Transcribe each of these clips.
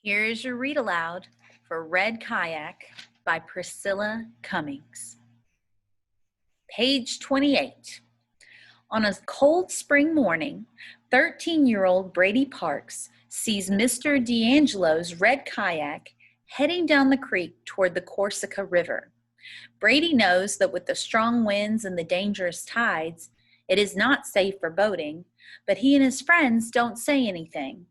Here is your read aloud for Red Kayak by Priscilla Cummings. Page 28. On a cold spring morning, 13-year-old Brady Parks sees Mr. D'Angelo's red kayak heading down the creek toward the Corsica River. Brady knows that with the strong winds and the dangerous tides, it is not safe for boating, but he and his friends don't say anything.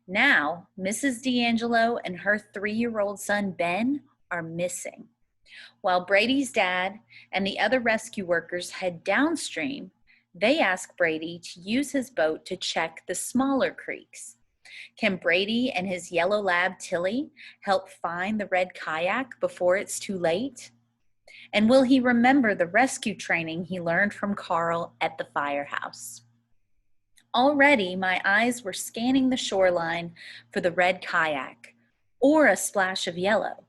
Now, Mrs. D'Angelo and her 3-year-old son, Ben, are missing. While Brady's dad and the other rescue workers head downstream, they ask Brady to use his boat to check the smaller creeks. Can Brady and his yellow lab, Tilly, help find the red kayak before it's too late? And will he remember the rescue training he learned from Carl at the firehouse? Already, my eyes were scanning the shoreline for the red kayak or a splash of yellow.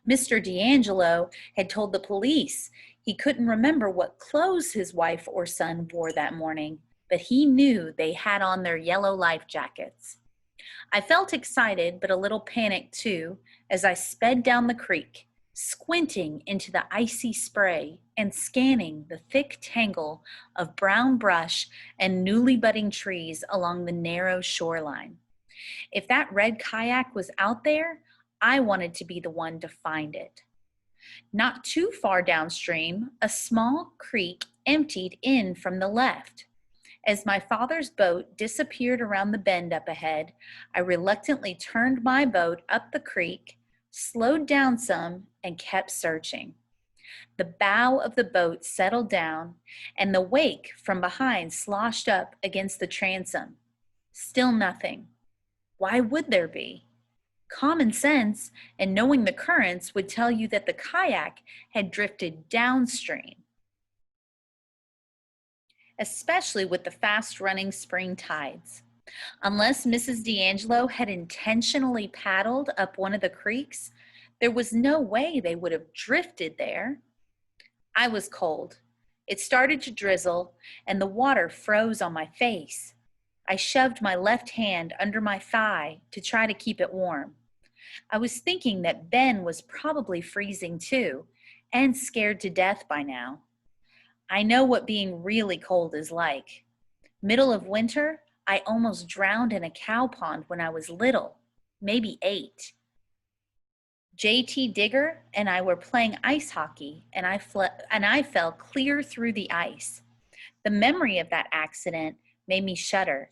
Mr. D'Angelo had told the police he couldn't remember what clothes his wife or son wore that morning, but he knew they had on their yellow life jackets. I felt excited, but a little panicked too, as I sped down the creek, squinting into the icy spray and scanning the thick tangle of brown brush and newly budding trees along the narrow shoreline. If that red kayak was out there, I wanted to be the one to find it. Not too far downstream, a small creek emptied in from the left. As my father's boat disappeared around the bend up ahead, I reluctantly turned my boat up the creek, slowed down some, and kept searching. The bow of the boat settled down, and the wake from behind sloshed up against the transom. Still nothing. Why would there be? Common sense and knowing the currents would tell you that the kayak had drifted downstream, especially with the fast-running spring tides. Unless Mrs. D'Angelo had intentionally paddled up one of the creeks, there was no way they would have drifted there. I was cold. It started to drizzle, and the water froze on my face. I shoved my left hand under my thigh to try to keep it warm. I was thinking that Ben was probably freezing too, and scared to death by now. I know what being really cold is like. Middle of winter, I almost drowned in a cow pond when I was little, maybe 8. JT Digger and I were playing ice hockey, and I fell clear through the ice. The memory of that accident made me shudder.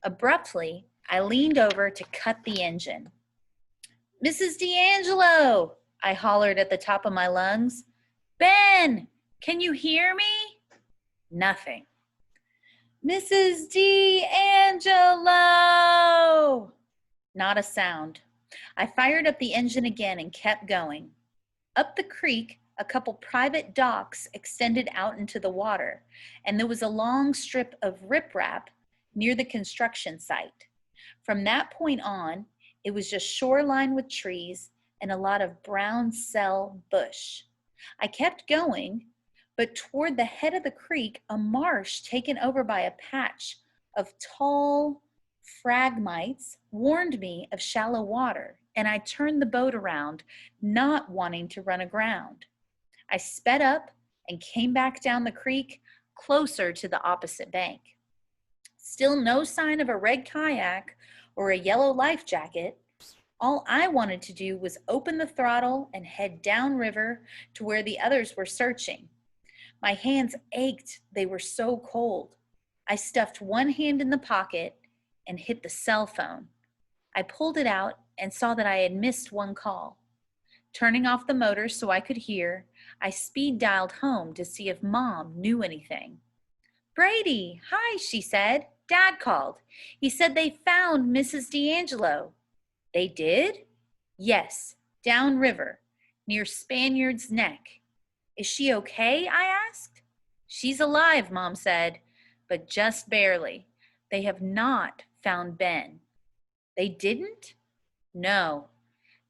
Abruptly, I leaned over to cut the engine. "Mrs. D'Angelo!" I hollered at the top of my lungs. "Ben, can you hear me?" Nothing. "Mrs. D'Angelo!" Not a sound. I fired up the engine again and kept going. Up the creek, a couple private docks extended out into the water, and there was a long strip of riprap near the construction site. From that point on, it was just shoreline with trees and a lot of brown cell bush. I kept going, but toward the head of the creek, a marsh taken over by a patch of tall phragmites warned me of shallow water, and I turned the boat around, not wanting to run aground. I sped up and came back down the creek, closer to the opposite bank. Still no sign of a red kayak or a yellow life jacket. All I wanted to do was open the throttle and head downriver to where the others were searching. My hands ached, they were so cold. I stuffed one hand in the pocket and hit the cell phone. I pulled it out and saw that I had missed one call. Turning off the motor so I could hear, I speed dialed home to see if Mom knew anything. "Brady, hi," she said. "Dad called. He said they found Mrs. D'Angelo." "They did?" "Yes, downriver, near Spaniard's Neck." "Is she okay?" I asked. "She's alive," Mom said, "but just barely. They have not found Ben." "They didn't?" "No.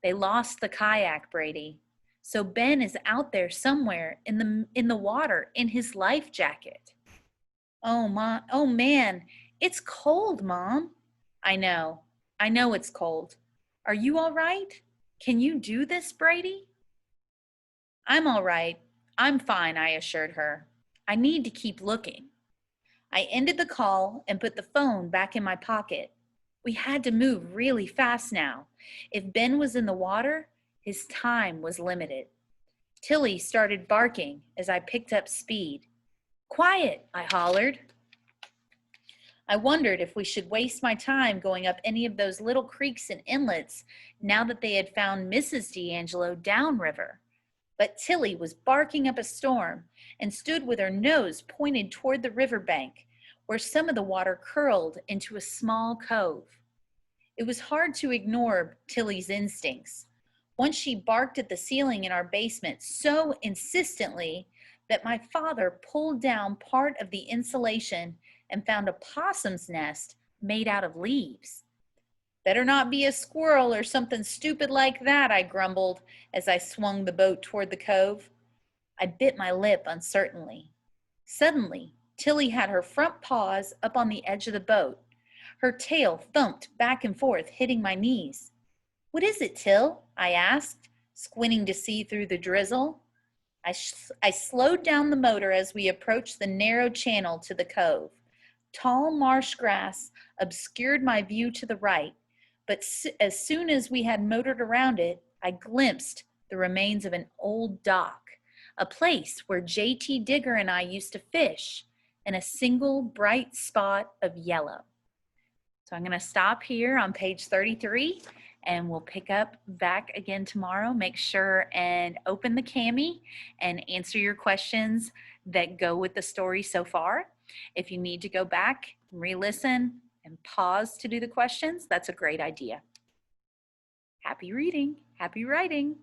They lost the kayak, Brady. So Ben is out there somewhere in the water in his life jacket." Oh man, it's cold, Mom." I know it's cold. Are you all right? Can you do this, Brady? I'm all right. I'm fine, I assured her. I need to keep looking. I ended the call and put the phone back in my pocket. We had to move really fast now. If Ben was in the water, his time was limited. Tilly started barking as I picked up speed. Quiet, I hollered. I wondered if we should waste my time going up any of those little creeks and inlets now that they had found Mrs. D'Angelo downriver. But Tilly was barking up a storm and stood with her nose pointed toward the riverbank, where some of the water curled into a small cove. It was hard to ignore Tilly's instincts. Once she barked at the ceiling in our basement so insistently that my father pulled down part of the insulation and found a possum's nest made out of leaves. Better not be a squirrel or something stupid like that, I grumbled as I swung the boat toward the cove. I bit my lip uncertainly. Suddenly, Tilly had her front paws up on the edge of the boat. Her tail thumped back and forth, hitting my knees. What is it, Till? I asked, squinting to see through the drizzle. I slowed down the motor as we approached the narrow channel to the cove. Tall marsh grass obscured my view to the right, but as soon as we had motored around it, I glimpsed the remains of an old dock, a place where J.T. Digger and I used to fish, and a single bright spot of yellow. So I'm going to stop here on page 33, and we'll pick up back again tomorrow. Make sure and open the Cami and answer your questions that go with the story so far. If you need to go back, re-listen, and pause to do the questions, that's a great idea. Happy reading, happy writing.